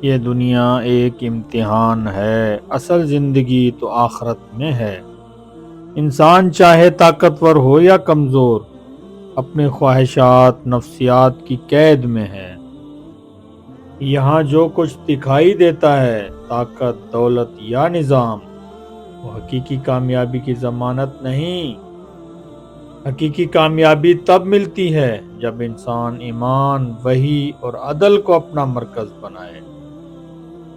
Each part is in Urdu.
یہ دنیا ایک امتحان ہے، اصل زندگی تو آخرت میں ہے۔ انسان چاہے طاقتور ہو یا کمزور، اپنے خواہشات نفسیات کی قید میں ہے۔ یہاں جو کچھ دکھائی دیتا ہے، طاقت، دولت یا نظام، وہ حقیقی کامیابی کی ضمانت نہیں۔ حقیقی کامیابی تب ملتی ہے جب انسان ایمان، وحی اور عدل کو اپنا مرکز بنائے۔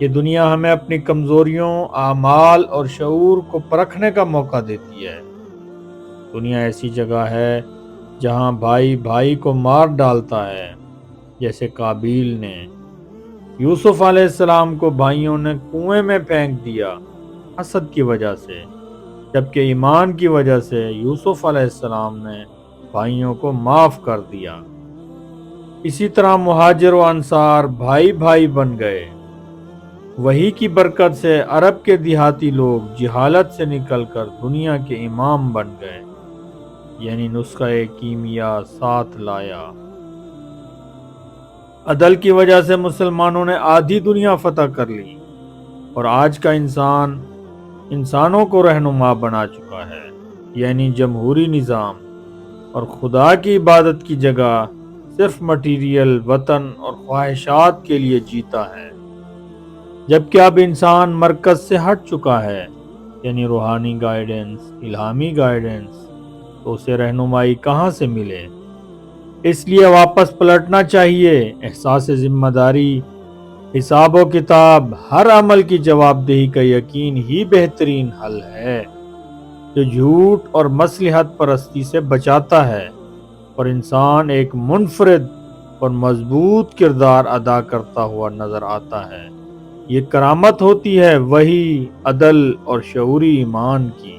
یہ دنیا ہمیں اپنی کمزوریوں، اعمال اور شعور کو پرکھنے کا موقع دیتی ہے۔ دنیا ایسی جگہ ہے جہاں بھائی بھائی کو مار ڈالتا ہے، جیسے قابیل نے۔ یوسف علیہ السلام کو بھائیوں نے کنویں میں پھینک دیا حسد کی وجہ سے، جبکہ ایمان کی وجہ سے یوسف علیہ السلام نے بھائیوں کو معاف کر دیا۔ اسی طرح مہاجر و انصار بھائی بھائی بن گئے۔ وحی کی برکت سے عرب کے دیہاتی لوگ جہالت سے نکل کر دنیا کے امام بن گئے، یعنی نسخہ کیمیا ساتھ لایا۔ عدل کی وجہ سے مسلمانوں نے آدھی دنیا فتح کر لی، اور آج کا انسان انسانوں کو رہنما بنا چکا ہے، یعنی جمہوری نظام، اور خدا کی عبادت کی جگہ صرف مٹیریل، وطن اور خواہشات کے لیے جیتا ہے۔ جبکہ اب انسان مرکز سے ہٹ چکا ہے، یعنی روحانی گائیڈنس، الہامی گائیڈنس، تو اسے رہنمائی کہاں سے ملے؟ اس لیے واپس پلٹنا چاہیے۔ احساس ذمہ داری، حساب و کتاب، ہر عمل کی جواب دہی کا یقین ہی بہترین حل ہے، جو جھوٹ اور مصلحت پرستی سے بچاتا ہے، اور انسان ایک منفرد اور مضبوط کردار ادا کرتا ہوا نظر آتا ہے۔ یہ کرامت ہوتی ہے وحی، عدل اور شعوری ایمان کی۔